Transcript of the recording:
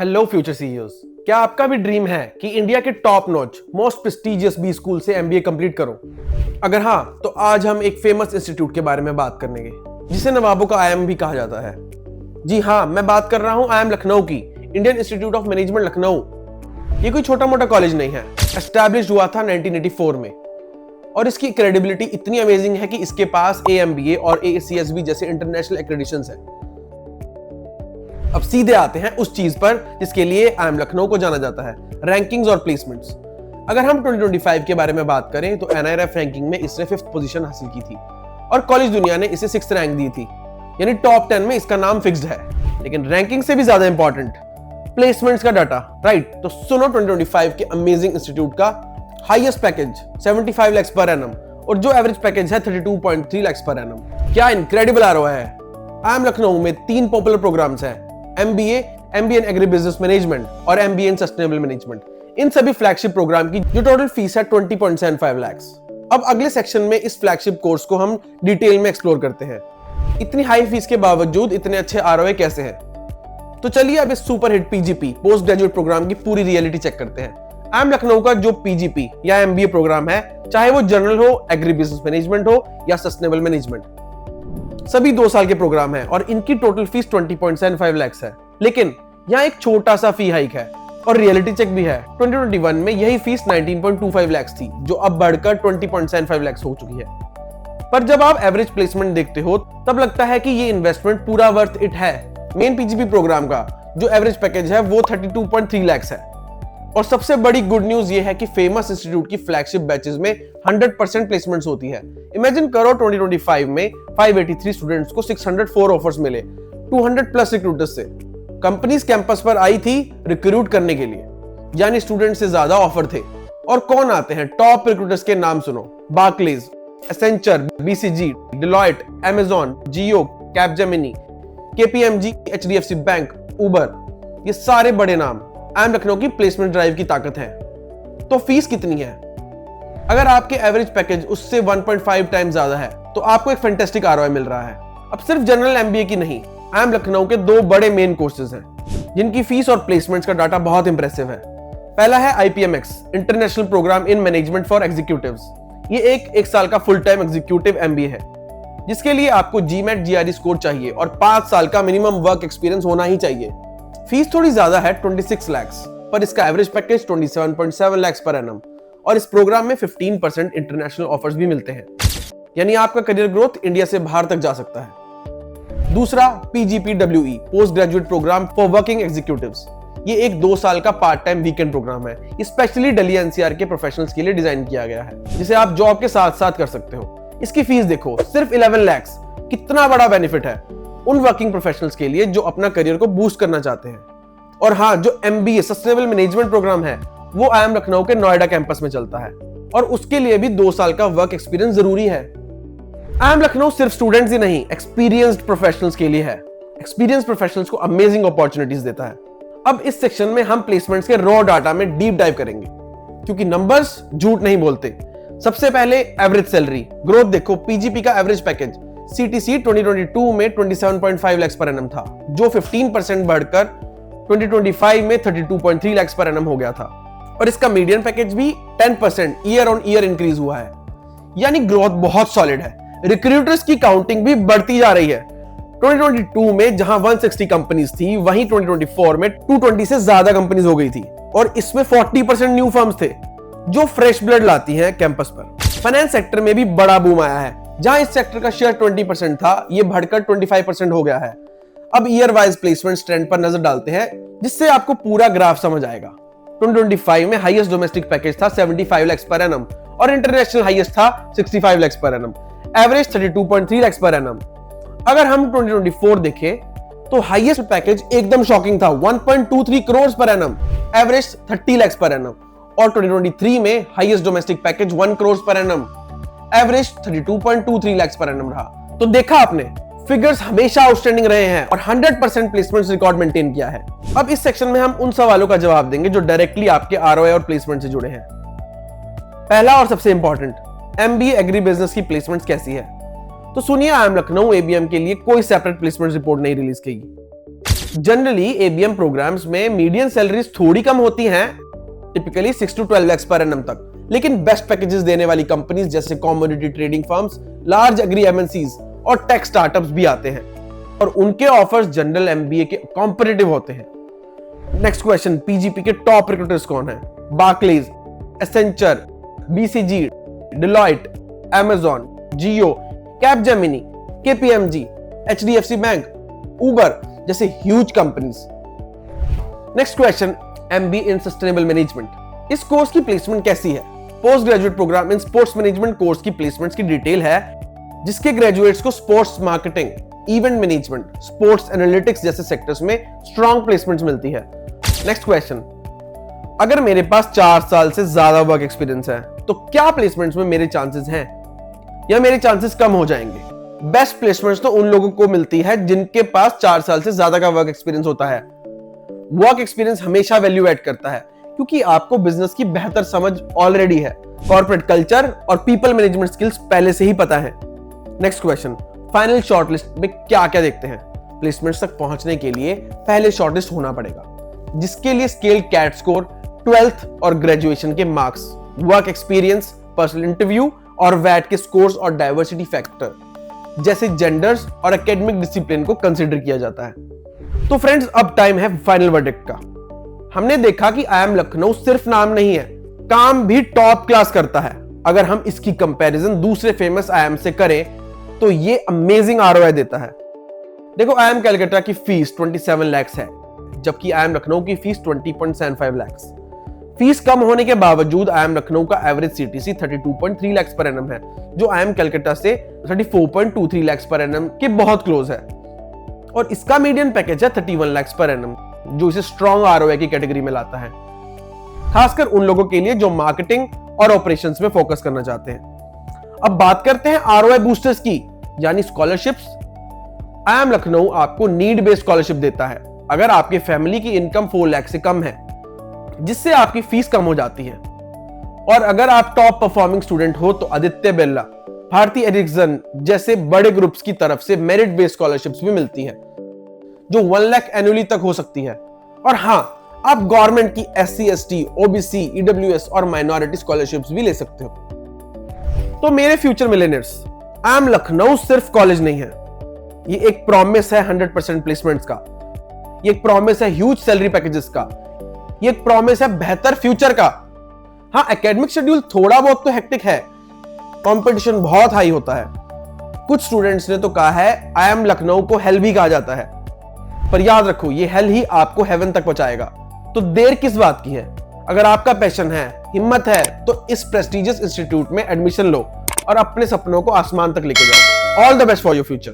Hello future CEOs, क्या आपका भी ड्रीम है कि इंडिया के top notch most prestigious B school से एमबीए कंप्लीट करो? अगर हाँ, तो आज हम एक फेमस इंस्टीट्यूट के बारे में बात करेंगे जिसे नवाबों का आईएम भी कहा जाता है। जी हाँ, मैं बात कर रहा हूँ आईएम लखनऊ की, Indian institute of management Lucknow. ये कोई छोटा मोटा कॉलेज नहीं है, एस्टैब्लिश हुआ था 1984 में और इसकी क्रेडिबिलिटी इतनी अमेजिंग है कि इसके पास एएमबीए और एसीएसबी जैसे इंटरनेशनल एक्रेडिशंस हैं। अब सीधे आते हैं उस चीज पर जिसके लिए आईएम लखनऊ को जाना जाता है, रैंकिंग्स और प्लेसमेंट्स। अगर हम 2025 के बारे में बात करें तो एनआईआरएफ रैंकिंग में इसने 5th पोजीशन हासिल की थी और कॉलेज दुनिया ने इसे 6th रैंक दी थी, यानी टॉप 10 में इसका नाम फिक्स्ड है। लेकिन रैंकिंग से भी ज्यादा इंपॉर्टेंट प्लेसमेंट्स का डाटा, राइट? तो सुनो 2025 के अमेजिंग इंस्टीट्यूट का highest package 75 lakh per annum और जो एवरेज पैकेज है 32.3 लाख पर एनम। क्या इनक्रेडिबल आरओआई है। आईएम लखनऊ में 3 पॉपुलर प्रोग्राम्स हैं, MBA in agri business management और एमबीए इन सस्टेनेबल मैनेजमेंट। इन सभी फ्लैगशिप प्रोग्राम की जो टोटल फीस है 20.75 लाख। अब अगले सेक्शन में इस फ्लैगशिप कोर्स को हम डिटेल में एक्सप्लोर करते हैं। इतनी हाई फीस के बावजूद इतने अच्छे आरओआई कैसे हैं? तो चलिए अब इस super hit PGP post graduate program की पूरी रियलिटी चेक करते हैं। आईएम लखनऊ का जो पीजीपी या एमबीए प्रोग्राम है, चाहे वो जनरल हो, एग्री बिजनेस मैनेजमेंट हो या सस्टेनेबल मैनेजमेंट, सभी 2 साल के प्रोग्राम है और इनकी टोटल फीस 20.75 लाख है। लेकिन यहाँ एक छोटा सा फी हाइक है और रियलिटी चेक भी है। 2021 में यही फीस 19.25 लाख थी, जो अब बढ़कर 20.75 लाख हो चुकी है। पर जब आप एवरेज प्लेसमेंट देखते हो तब लगता है कि ये इन्वेस्टमेंट पूरा वर्थ इट है। मेन पीजीपी प्रोग्राम का जो एवरेज पैकेज है वो 32.3 लाख है। और सबसे बड़ी गुड न्यूज ये है कि फेमस इंस्टीट्यूट की फ्लैगशिप बैचेस में 100% प्लेसमेंट्स होती है। इमेजिन करो 2025 में 583 स्टूडेंट्स को 604 ऑफर्स मिले 200 प्लस रिक्रूटर्स से। कंपनीज कैंपस पर आई थी रिक्रूट करने के लिए, यानी स्टूडेंट से ज्यादा ऑफर थे। और कौन आते हैं टॉप रिक्रूटर्स के नाम सुनो, Barclays, Accenture, BCG, Deloitte, Amazon, Jio, Capgemini, KPMG, HDFC bank, Uber, ये सारे बड़े नाम। आईएम लखनऊ की प्लेसमेंट ड्राइव की ताकत है। तो फीस कितनी है? अगर आपके एवरेज पैकेज उससे 1.5 टाइम्स ज्यादा है तो आपको एक फैंटास्टिक आरओआई मिल रहा है। अब सिर्फ जनरल एमबीए की नहीं, आईएम लखनऊ के 2 बड़े मेन कोर्सेज हैं जिनकी फीस और प्लेसमेंट्स का डाटा बहुत इंप्रेसिव है। पहला है IPMX, international programme in management for executives. ये एक साल का फुल टाइम एग्जीक्यूटिव एमबीए है जिसके लिए आपको जीमेट जीआरई स्कोर चाहिए और 5 साल का मिनिमम वर्क एक्सपीरियंस होना ही चाहिए। फीस थोड़ी ज्यादा है 26 लाख, पर इसका average package 27.7 lakh per annum और इस प्रोग्राम में 15% इंटरनेशनल ऑफर्स भी मिलते हैं, यानी आपका करियर ग्रोथ इंडिया से बाहर तक जा सकता है। दूसरा PGPWE, post graduate programme for working executives. ये एक 2 साल का पार्ट टाइम वीकेंड प्रोग्राम है, स्पेशली दिल्ली एनसीआर के प्रोफेशनल्स के लिए डिजाइन किया गया है, जिसे आप जॉब के साथ साथ कर सकते हो। इसकी फीस देखो, सिर्फ 11 लाख। कितना बड़ा बेनिफिट है उन वर्किंग प्रोफेशनल्स के लिए जो अपना करियर को बूस्ट करना चाहते हैं। और हाँ, जो एमबीए सस्टेनेबल मैनेजमेंट प्रोग्राम है वो आईएम लखनऊ के नोएडा कैंपस में चलता है और उसके लिए भी 2 साल का वर्क एक्सपीरियंस जरूरी है। आईएम लखनऊ सिर्फ स्टूडेंट्स ही नहीं, एक्सपीरियंस्ड प्रोफेशनल्स के लिए है। एक्सपीरियंस प्रोफेशनल्स को अमेजिंग अपॉर्चुनिटीज देता है। अब इस सेक्शन में हम प्लेसमेंट्स के रॉ डाटा में डीप डाइव करेंगे, क्योंकि नंबर्स झूठ नहीं बोलते। सबसे पहले एवरेज सैलरी ग्रोथ देखो। पीजीपी का एवरेज पैकेज सीटीसी 2022 में 27.5 लाख पर एनम था, जो 15% बढ़कर 2025 में 32.3 लाख पर एनम हो गया था। और इसका मीडियन पैकेज भी 10% ईयर ऑन ईयर इंक्रीज हुआ है, यानी ग्रोथ बहुत सॉलिड है। रिक्रूटर्स की काउंटिंग भी बढ़ती जा रही है। 2022 में जहां 160 कंपनीज थी, वहीं 2024 में 220 से ज्यादा कंपनीज हो गई थी और इसमें 40% न्यू फर्म्स थे जो फ्रेश ब्लड लाती हैं कैंपस पर। फाइनेंस सेक्टर में भी बड़ा बूम आया है, जहां इस सेक्टर का शेयर 20% था, ये बढ़कर 25% हो गया है। अब ईयर वाइज प्लेसमेंट ट्रेंड पर नजर डालते हैं, जिससे आपको पूरा ग्राफ समझ आएगा। 2025 में हाईएस्ट डोमेस्टिक पैकेज था 75 लाख पर एनम और इंटरनेशनल हाईएस्ट था 65 lakh per annum, average 32.3 lakh per annum. अगर हम 2024 देखें तो हाईएस्ट पैकेज एकदम शॉकिंग था, 1.23 crore per annum, average 30 lakh per annum. और 2023 में highest domestic package 1 crore per annum, average 32.23 lakh per annum रहा। तो देखा आपने, फिगर्स हमेशा आउटस्टैंडिंग रहे हैं और 100% प्लेसमेंट्स रिकॉर्ड मेंटेन किया है। अब इस सेक्शन में हम उन सवालों का जवाब देंगे जो डायरेक्टली आपके आरओआई और प्लेसमेंट से जुड़े हैं। पहला और सबसे इंपॉर्टेंट, एमबीए एग्री बिजनेस की प्लेसमेंट्स कैसी है? तो सुनिए, आईएम लखनऊ एबीएम के लिए कोई सेपरेट प्लेसमेंट रिपोर्ट नहीं रिलीज की। जनरली एबीएम प्रोग्राम्स में मीडियन सैलरीज थोड़ी कम होती हैं, typically 6 to 12 lakhs per annum तक, लेकिन बेस्ट पैकेजेस देने वाली कंपनीज जैसे commodity trading firms, large agri MNCs और टेक स्टार्टअप्स भी आते हैं और उनके ऑफर्स जनरल एमबीए के कॉम्पिटिटिव होते हैं। नेक्स्ट क्वेश्चन, पीजीपी के टॉप रिक्रूटर्स कौन है? Barclays, Accenture, BCG, Deloitte, Amazon, Jio, Capgemini, KPMG, HDFC bank, Uber जैसे huge companies. Next question, MBA in sustainable management. इस कोर्स की प्लेसमेंट कैसी है? Post graduate program in sports management course की placements की डिटेल है, जिसके ग्रेजुएट्स को sports marketing, event management, sports analytics जैसे सेक्टर्स में स्ट्रॉन्ग प्लेसमेंट्स मिलती है। नेक्स्ट क्वेश्चन, अगर मेरे पास 4 साल से ज्यादा वर्क एक्सपीरियंस है तो क्या प्लेसमेंट्स में मेरे चांसेस हैं या मेरे चांसेस कम हो जाएंगे? बेस्ट प्लेसमेंट्स तो उन लोगों को मिलती है जिनके पास 4 साल से ज्यादा का वर्क एक्सपीरियंस होता है। वर्क एक्सपीरियंस हमेशा वैल्यू ऐड करता है क्योंकि आपको बिजनेस की बेहतर समझ ऑलरेडी है, कॉर्पोरेट कल्चर और पीपल मैनेजमेंट स्किल्स पहले से ही पता है। नेक्स्ट क्वेश्चन, फाइनल शॉर्टलिस्ट में क्या क्या देखते हैं? प्लेसमेंट्स तक पहुंचने के लिए पहले शॉर्टलिस्ट होना पड़ेगा, जिसके लिए स्केल कैट स्कोर, 12th और ग्रेजुएशन के marks, work experience, personal interview और वैट के स्कोर्स और डाइवर्सिटी फैक्टर जैसे जेंडर्स और एकेडमिक डिसिप्लिन को कंसीडर किया जाता है। तो फ्रेंड्स, अब टाइम है फाइनल वर्डिक्ट का। हमने देखा कि आईएम लखनऊ सिर्फ नाम नहीं है, काम भी टॉप क्लास करता है। अगर हम इसकी कंपैरिजन दूसरे फेमस आईएम से करें तो ये अमेजिंग आरओआई देता है। देखो, आईएम कलकत्ता की फीस 27 lakhs है, जबकि आईएम लखनऊ की फीस 20.75 lakhs। फीस कम होने के बावजूद आईएम लखनऊ का average CTC 32.3 lakhs per annum है, जो आईएम कलकत्ता से 34.23 lakhs पर एनम के बहुत क्लोज है। और इसका मीडियन पैकेज है 31 lakhs पर एनम, जो इसे स्ट्रॉन्ग आरओआई की कैटेगरी में लाता है, खासकर उन लोगों के लिए जो मार्केटिंग और ऑपरेशंस में फोकस करना चाहते हैं। अब बात करते हैं आरओआई बूस्टर्स की, यानी स्कॉलरशिप्स। आईएम लखनऊ आपको नीड बेस्ड स्कॉलरशिप देता है अगर आपके फैमिली की इनकम 4 लाख से कम है, जिससे आपकी फीस कम हो जाती है। और अगर आप टॉप परफॉर्मिंग स्टूडेंट हो तो आदित्य बिरला, भारती एरिक्सन जैसे बड़े ग्रुप्स की तरफ से मेरिट बेस्ड स्कॉलरशिप्स भी मिलती है, जो 1 लाख एनुअली तक हो सकती है। और हां, आप गवर्नमेंट की SC, ST, OBC, EWS और माइनॉरिटी स्कॉलरशिप्स भी ले सकते हो। तो मेरे फ्यूचर मिलेनियर्स, आईएम लखनऊ सिर्फ कॉलेज नहीं है, ये एक प्रॉमिस है 100% प्लेसमेंट्स का, ये एक प्रॉमिस है ह्यूज सैलरी पैकेजेस का, ये एक प्रॉमिस है बेहतर फ्यूचर का। हाँ, एकेडमिक शेड्यूल थोड़ा बहुत तो हेक्टिक है, कंपटीशन बहुत हाई होता है। कुछ स्टूडेंट्स ने तो कहा है आईएम लखनऊ को हेल भी कहा जाता है, पर याद रखो, ये हेल ही आपको हेवन तक पहुंचाएगा। तो देर किस बात की है? अगर आपका पैशन है, हिम्मत है, तो इस प्रेस्टिजियस इंस्टीट्यूट में एडमिशन लो और अपने सपनों को आसमान तक लेके जाओ। All the best for your future.